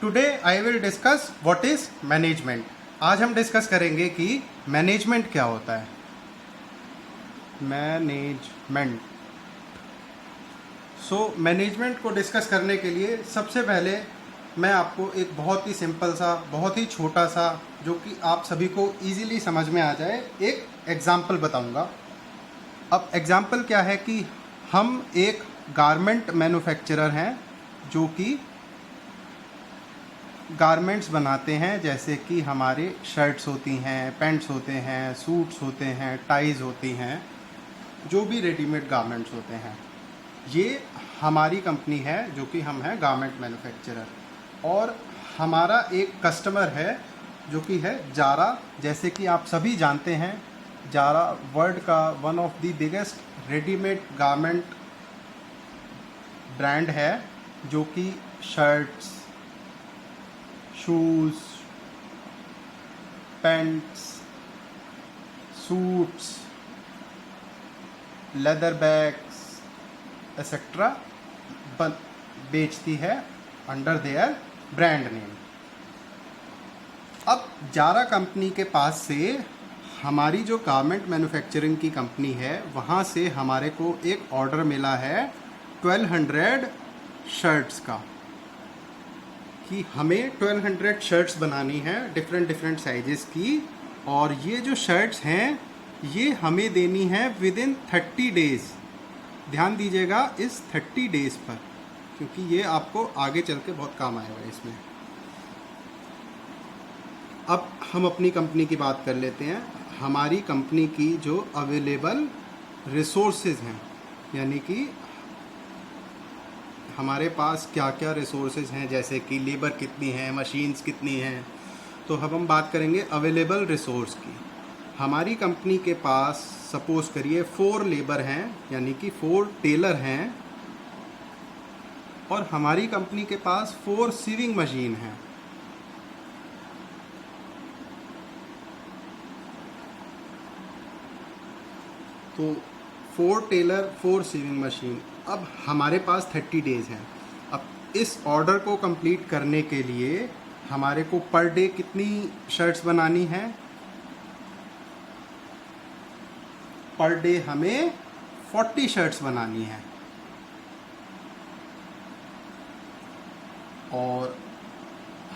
Today I will discuss what is management. आज हम discuss करेंगे कि मैनेजमेंट क्या होता है। मैनेजमेंट मैनेजमेंट को डिस्कस करने के लिए सबसे पहले मैं आपको एक बहुत ही सिंपल सा, बहुत ही छोटा सा, जो कि आप सभी को इजीली समझ में आ जाए, एक एग्जाम्पल बताऊंगा। अब एग्जाम्पल क्या है कि हम एक गारमेंट मैन्युफैक्चरर हैं जो कि गारमेंट्स बनाते हैं, जैसे कि हमारे शर्ट्स होती हैं, पैंट्स होते हैं, सूट्स होते हैं, टाइज होती हैं, जो भी रेडीमेड गारमेंट्स होते हैं। ये हमारी कंपनी है जो कि हम हैं गारमेंट मैन्युफैक्चरर, और हमारा एक कस्टमर है जो कि है जारा। जैसे कि आप सभी जानते हैं, जारा वर्ल्ड का one of the biggest readymade garment brand है, जो कि shirts, shoes, pants, suits, leather bags etcetera बेचती है अंडर देयर ब्रांड नेम। अब जारा कंपनी के पास से हमारी जो गारमेंट मैन्युफैक्चरिंग की कंपनी है, वहाँ से हमारे को एक ऑर्डर मिला है 1200 शर्ट्स का, कि हमें 1200 शर्ट्स बनानी है डिफरेंट साइजेस की। और ये जो शर्ट्स हैं ये हमें देनी है विद इन 30 डेज़। ध्यान दीजिएगा इस 30 डेज़ पर, क्योंकि ये आपको आगे चल के बहुत काम आएगा इसमें। अब हम अपनी कंपनी की बात कर लेते हैं। हमारी कंपनी की जो अवेलेबल रिसोर्सेज हैं, यानी कि हमारे पास क्या क्या रिसोर्सेज हैं, जैसे कि लेबर कितनी है, मशीन्स कितनी हैं, तो अब हम बात करेंगे अवेलेबल रिसोर्स की। हमारी कंपनी के पास सपोज करिए 4 लेबर हैं, यानी कि 4 टेलर हैं, और हमारी कंपनी के पास 4 सीविंग मशीन हैं। तो 4 टेलर, 4 सीविंग मशीन। अब हमारे पास 30 डेज़ हैं। अब इस ऑर्डर को कंप्लीट करने के लिए हमारे को पर डे कितनी शर्ट्स बनानी है? पर डे हमें 40 शर्ट्स बनानी है। और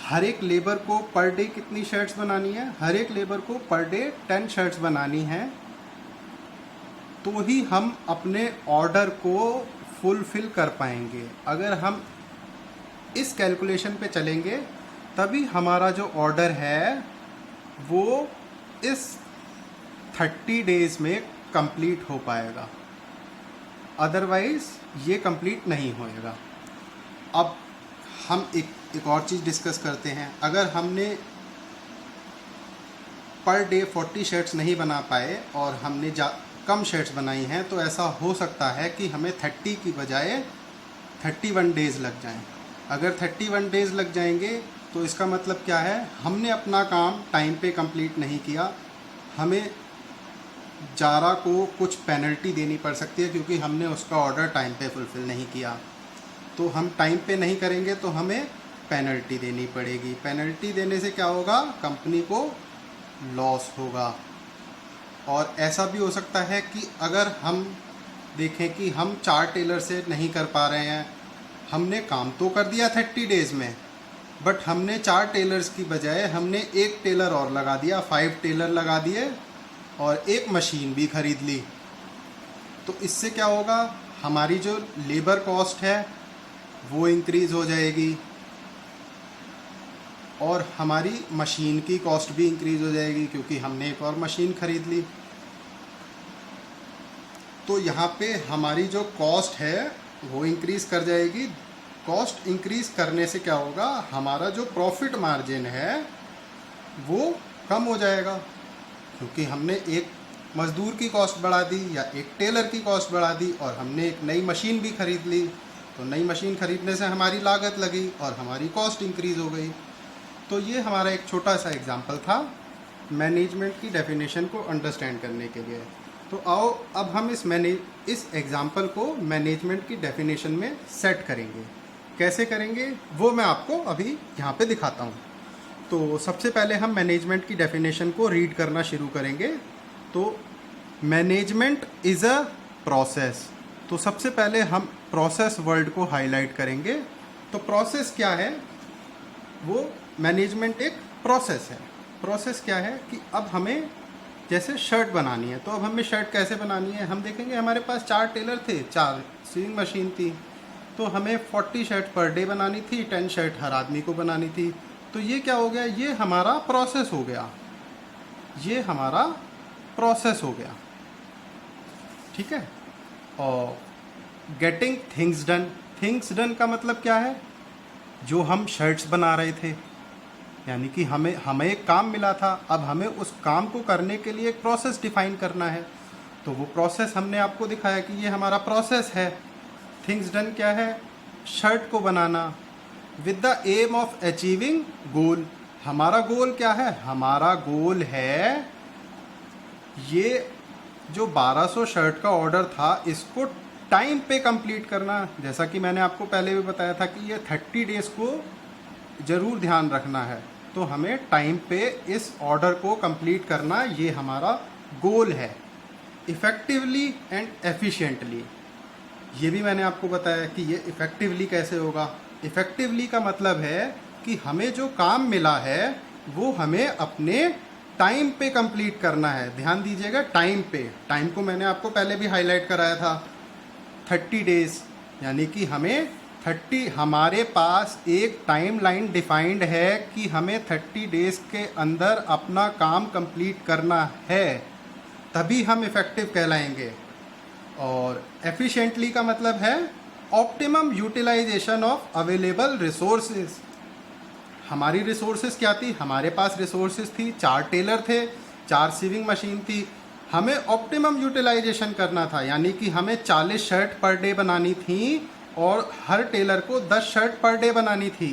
हर एक लेबर को पर डे कितनी शर्ट्स बनानी है? हर एक लेबर को पर डे 10 शर्ट्स बनानी है। तो ही हम अपने ऑर्डर को फुलफ़िल कर पाएंगे। अगर हम इस कैलकुलेशन पे चलेंगे तभी हमारा जो ऑर्डर है वो इस 30 डेज़ में कंप्लीट हो पाएगा, अदरवाइज़ ये कंप्लीट नहीं होएगा। अब हम एक और चीज़ डिस्कस करते हैं। अगर हमने पर डे 40 शर्ट्स नहीं बना पाए और हमने कम शर्ट्स बनाई हैं, तो ऐसा हो सकता है कि हमें 30 की बजाय 31 डेज़ लग जाएं। अगर 31 डेज़ लग जाएंगे तो इसका मतलब क्या है? हमने अपना काम टाइम पे कंप्लीट नहीं किया। हमें जारा को कुछ पेनल्टी देनी पड़ सकती है, क्योंकि हमने उसका ऑर्डर टाइम पे फुलफ़िल नहीं किया। तो हम टाइम पे नहीं करेंगे तो हमें पेनल्टी देनी पड़ेगी। पेनल्टी देने से क्या होगा? कंपनी को लॉस होगा। और ऐसा भी हो सकता है कि अगर हम देखें कि हम 4 टेलर से नहीं कर पा रहे हैं, हमने काम तो कर दिया 30 डेज़ में, बट हमने 4 टेलर्स की बजाय हमने 1 टेलर और लगा दिया, 5 टेलर लगा दिए और 1 मशीन भी ख़रीद ली। तो इससे क्या होगा? हमारी जो लेबर कॉस्ट है वो इंक्रीज़ हो जाएगी, और हमारी मशीन की कॉस्ट भी इंक्रीज़ हो जाएगी, क्योंकि हमने एक और मशीन ख़रीद ली। तो यहाँ पे हमारी जो कॉस्ट है वो इंक्रीज़ कर जाएगी। कॉस्ट इंक्रीज़ करने से क्या होगा? हमारा जो प्रॉफिट मार्जिन है वो कम हो जाएगा, क्योंकि हमने एक मज़दूर की कॉस्ट बढ़ा दी या एक टेलर की कॉस्ट बढ़ा दी, और हमने एक नई मशीन भी ख़रीद ली। तो नई मशीन ख़रीदने से हमारी लागत लगी और हमारी कॉस्ट इंक्रीज़ हो गई। तो ये हमारा एक छोटा सा एग्जांपल था मैनेजमेंट की डेफिनेशन को अंडरस्टैंड करने के लिए। तो आओ अब हम इस एग्जांपल को मैनेजमेंट की डेफिनेशन में सेट करेंगे। कैसे करेंगे वो मैं आपको अभी यहाँ पे दिखाता हूँ। तो सबसे पहले हम मैनेजमेंट की डेफिनेशन को रीड करना शुरू करेंगे। तो मैनेजमेंट इज़ अ प्रोसेस। तो सबसे पहले हम प्रोसेस वर्ड को हाईलाइट करेंगे। तो प्रोसेस क्या है? वो मैनेजमेंट एक प्रोसेस है। प्रोसेस क्या है कि अब हमें जैसे शर्ट बनानी है, तो अब हमें शर्ट कैसे बनानी है हम देखेंगे। हमारे पास 4 टेलर थे, 4 सिविंग मशीन थी, तो हमें 40 शर्ट पर डे बनानी थी, 10 शर्ट हर आदमी को बनानी थी। तो ये क्या हो गया? ये हमारा प्रोसेस हो गया, ये हमारा प्रोसेस हो गया, ठीक है। और getting things done, things done का मतलब क्या है? जो हम शर्ट्स बना रहे थे, यानी कि हमें एक काम मिला था, अब हमें उस काम को करने के लिए एक प्रोसेस डिफाइन करना है। तो वो प्रोसेस हमने आपको दिखाया कि ये हमारा प्रोसेस है। थिंग्स डन क्या है? शर्ट को बनाना with the aim of achieving goal. हमारा गोल क्या है? हमारा गोल है ये जो 1200 शर्ट का ऑर्डर था, इसको टाइम पे कंप्लीट करना। जैसा कि मैंने आपको पहले भी बताया था कि ये 30 डेज़ को ज़रूर ध्यान रखना है। तो हमें टाइम पे इस ऑर्डर को कंप्लीट करना, ये हमारा गोल है। इफ़ेक्टिवली एंड एफिशिएंटली, ये भी मैंने आपको बताया कि ये इफ़ेक्टिवली कैसे होगा। इफ़ेक्टिवली का मतलब है कि हमें जो काम मिला है वो हमें अपने टाइम पे कंप्लीट करना है। ध्यान दीजिएगा, टाइम पे। टाइम को मैंने आपको पहले भी हाईलाइट कराया था, 30 डेज़, यानी कि हमारे पास एक टाइम लाइन डिफाइंड है कि हमें 30 डेज़ के अंदर अपना काम कंप्लीट करना है, तभी हम इफ़ेक्टिव कहलाएंगे। और एफिशिएंटली का मतलब है optimum utilisation of available resources. हमारी रिसोर्सेज क्या थी? हमारे पास रिसोर्सेज थी, 4 टेलर थे, 4 सीविंग मशीन थी। हमें ऑप्टिमम यूटिलाइजेशन करना था, यानी कि हमें 40 शर्ट पर डे बनानी थी और हर टेलर को 10 शर्ट पर डे बनानी थी,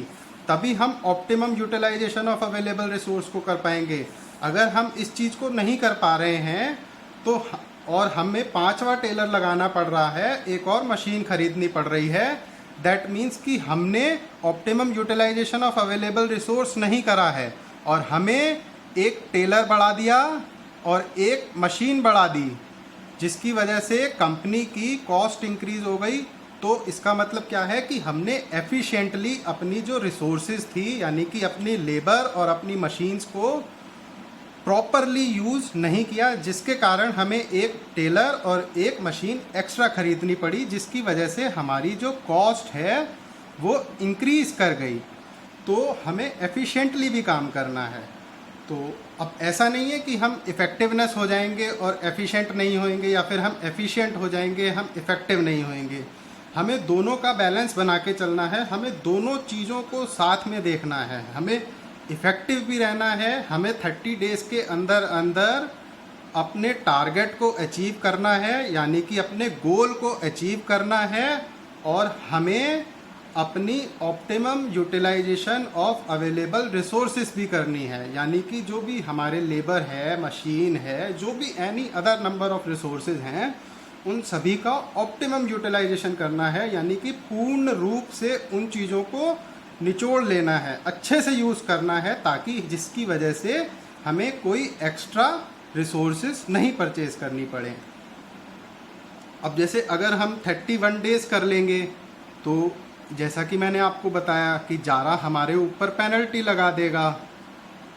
तभी हम optimum utilisation of available resource को कर पाएंगे। अगर हम इस चीज़ को नहीं कर पा रहे हैं तो और हमें 5वां टेलर लगाना पड़ रहा है, एक और मशीन खरीदनी पड़ रही है, दैट मीन्स कि हमने optimum utilisation of available resource नहीं करा है और हमें एक टेलर बढ़ा दिया और एक मशीन बढ़ा दी, जिसकी वजह से कंपनी की कॉस्ट इंक्रीज हो गई। तो इसका मतलब क्या है कि हमने एफिशिएंटली अपनी जो रिसोर्सेज थी, यानी कि अपनी लेबर और अपनी मशीन्स को प्रॉपरली यूज़ नहीं किया, जिसके कारण हमें एक टेलर और एक मशीन एक्स्ट्रा ख़रीदनी पड़ी, जिसकी वजह से हमारी जो कॉस्ट है वो इंक्रीज़ कर गई। तो हमें एफिशिएंटली भी काम करना है। तो अब ऐसा नहीं है कि हम इफ़ेक्टिवनेस हो जाएंगे और एफिशिएंट नहीं होएंगे, या फिर हम एफिशिएंट हो जाएंगे हम इफ़ेक्टिव नहीं होएंगे। हमें दोनों का बैलेंस बना के चलना है, हमें दोनों चीज़ों को साथ में देखना है। हमें इफ़ेक्टिव भी रहना है, हमें 30 डेज़ के अंदर अंदर अपने टारगेट को अचीव करना है, यानी कि अपने गोल को अचीव करना है, और हमें अपनी optimum utilisation of available resources भी करनी है, यानी कि जो भी हमारे लेबर है, मशीन है, जो भी any other number of resources हैं, उन सभी का ऑप्टिमम यूटिलाइजेशन करना है, यानी कि पूर्ण रूप से उन चीज़ों को निचोड़ लेना है, अच्छे से यूज़ करना है, ताकि जिसकी वजह से हमें कोई एक्स्ट्रा रिसोर्सेज नहीं परचेज करनी पड़े। अब जैसे अगर हम 31 डेज़ कर लेंगे, तो जैसा कि मैंने आपको बताया कि जारा हमारे ऊपर पेनल्टी लगा देगा।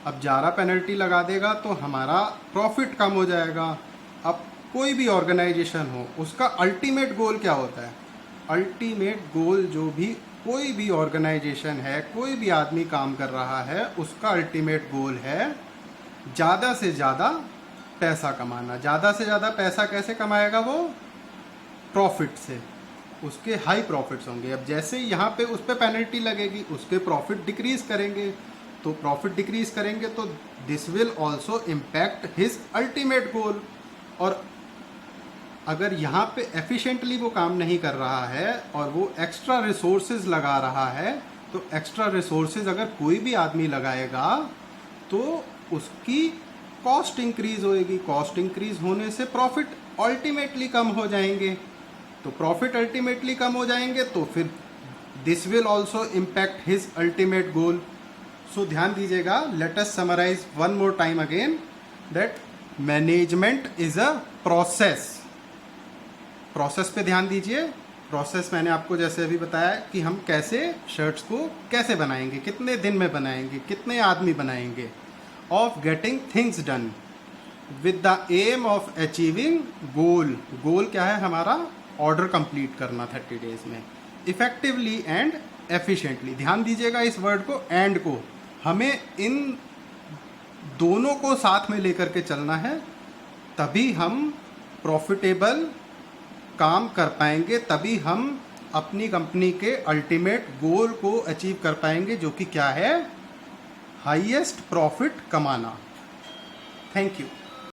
अब जारा पेनल्टी लगा देगा तो हमारा प्रॉफिट कम हो जाएगा। अब कोई भी ऑर्गेनाइजेशन हो, उसका अल्टीमेट गोल क्या होता है? अल्टीमेट गोल जो भी कोई भी ऑर्गेनाइजेशन है, कोई भी आदमी काम कर रहा है, उसका अल्टीमेट गोल है ज़्यादा से ज़्यादा पैसा कमाना। ज़्यादा से ज़्यादा पैसा कैसे कमाएगा वो? प्रॉफिट से। उसके हाई प्रॉफिट्स होंगे। अब जैसे यहाँ पे उस पर पेनल्टी लगेगी, उसके प्रॉफिट डिक्रीज़ करेंगे, तो प्रॉफिट डिक्रीज़ करेंगे तो this will also impact his ultimate गोल। और अगर यहाँ पे एफिशिएंटली वो काम नहीं कर रहा है और वो एक्स्ट्रा रिसोर्सेज लगा रहा है, तो एक्स्ट्रा रिसोर्सेज अगर कोई भी आदमी लगाएगा तो उसकी कॉस्ट इंक्रीज होएगी। कॉस्ट इंक्रीज होने से प्रॉफिट अल्टीमेटली कम हो जाएंगे। तो प्रॉफिट अल्टीमेटली कम हो जाएंगे तो फिर this will also impact his ultimate goal. So ध्यान दीजिएगा, let us summarize one more time again that management is a process. Process पे ध्यान दीजिए. प्रोसेस मैंने आपको जैसे अभी बताया कि हम कैसे शर्ट्स को कैसे बनाएंगे, कितने दिन में बनाएंगे, कितने आदमी बनाएंगे. Of getting things done with the aim of achieving goal. Goal क्या है हमारा? ऑर्डर कंप्लीट करना 30 डेज में इफेक्टिवली एंड एफिशिएंटली. ध्यान दीजिएगा इस वर्ड को, एंड को. हमें इन दोनों को साथ में लेकर के चलना है, तभी हम प्रॉफिटेबल काम कर पाएंगे, तभी हम अपनी कंपनी के अल्टीमेट गोल को अचीव कर पाएंगे, जो कि क्या है? हाईएस्ट प्रॉफिट कमाना. Thank you.